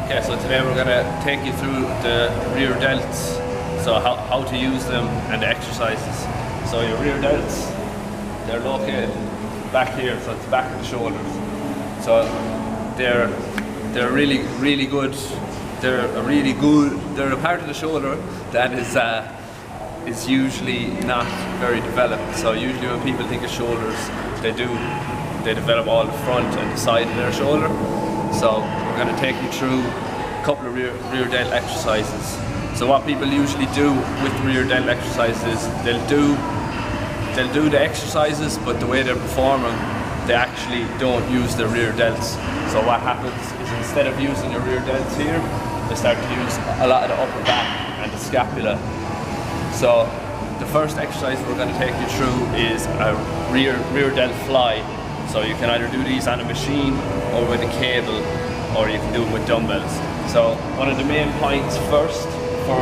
Okay, so today we're going to take you through the rear delts, so how to use them and the exercises. So your rear delts, they're located back here, so it's the back of the shoulders. So they're really good. They're a part of the shoulder that is usually not very developed. So usually when people think of shoulders, they develop all the front and the side of their shoulder. So we're going to take you through a couple of rear delt exercises. So what people usually do with rear delt exercises, they'll do the exercises, but the way they're performing, they actually don't use their rear delts. So what happens is instead of using your rear delts here, they start to use a lot of the upper back and the scapula. So the first exercise we're going to take you through is a rear delt fly. So you can either do these on a machine or with a cable, or you can do it with dumbbells. So one of the main points first for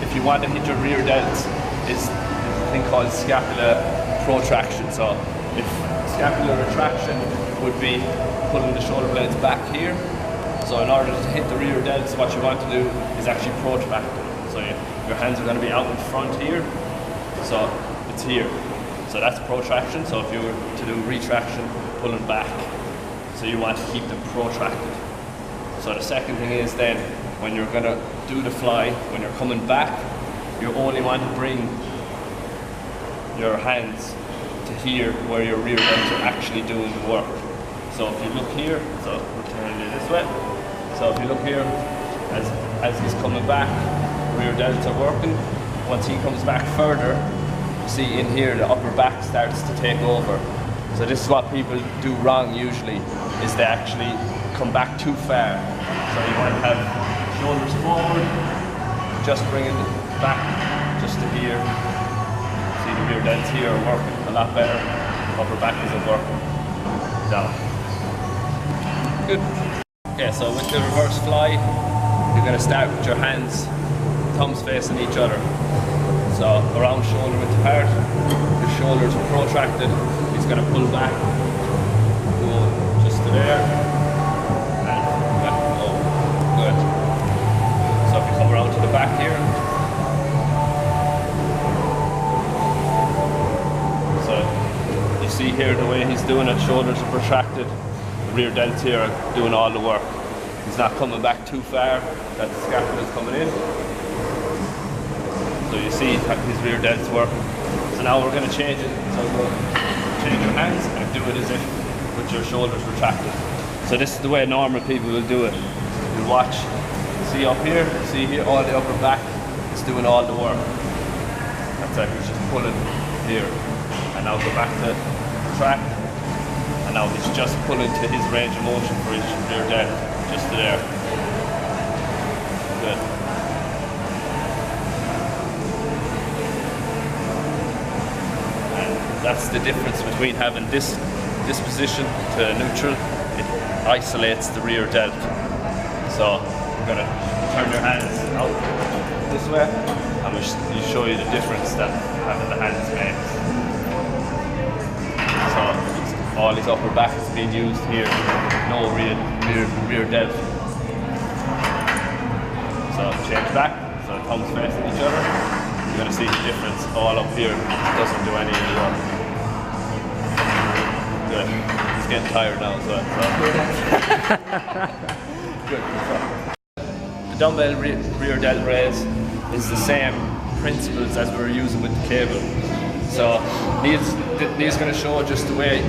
if you want to hit your rear delts is a thing called scapular protraction. So if scapular retraction would be pulling the shoulder blades back here. So in order to hit the rear delts, what you want to do is actually protract them. So your hands are going to be out in front here. So it's here. So that's protraction. So if you were to do retraction, pulling back, so you want to keep them protracted. So the second thing is then, when you're going to do the fly, when you're coming back, you only want to bring your hands to here where your rear delts are actually doing the work. So if you look here, so we're turning it this way. So if you look here, as he's coming back, rear delts are working. Once he comes back further, see in here the upper back starts to take over. So this is what people do wrong usually, is they actually come back too far. So you want to have shoulders forward, just bringing it back just to here. See the rear delts here are working a lot better. Upper back isn't working. Down. Good. Okay, so with the reverse fly, you're going to start with your hands, thumbs facing each other. So around shoulder width apart, your shoulders are protracted. He's going to pull back, go just to there, and back and go. Good. So if you come around to the back here, so you see here the way he's doing it, shoulders are protracted, the rear delts here are doing all the work. He's not coming back too far, that the scapula is coming in. So you see his rear delts working. So now we're going to change it. So we'll change your hands and do it as if with your shoulders retracted. So this is the way normal people will do it. You watch, see up here, see here, all the upper back is doing all the work. That's it, he's just pulling here. And now go back to track. And now he's just pulling to his range of motion for his rear delt, just to there. Good. That's the difference between having this position to neutral. It isolates the rear delt. So we're going to turn your hands out this way, and we'll show you the difference that having the hands makes. So all his upper back is being used here, no rear delt. So change back, so the thumbs facing each other. You're going to see the difference all up here. It doesn't do any of the work. Good. He's getting tired now as well. So. Good. The dumbbell rear delt raise is the same principles as we were using with the cable. So Neil's going to show just the way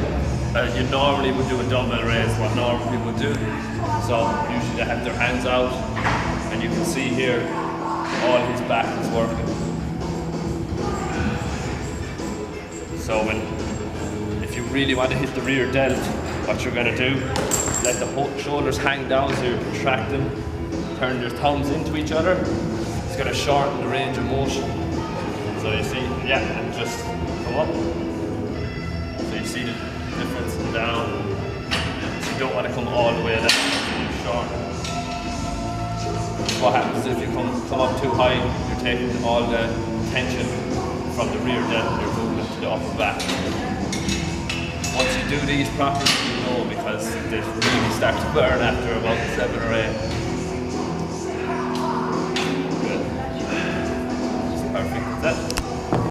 you normally would do a dumbbell raise, what normal people would do. So usually they have their hands out, and you can see here all his back is working. So if you really want to hit the rear delt, what you're going to do, let the shoulders hang down so you're contracting, turn your thumbs into each other. It's going to shorten the range of motion. So you see, yeah, and just come up. So you see the difference down. So you don't want to come all the way down, so you shorten. What happens if you come up too high, you're taking all the tension from the rear delt and you're moving it to the upper back. Once you do these properly, you know, because they really start to burn after about 7 or 8.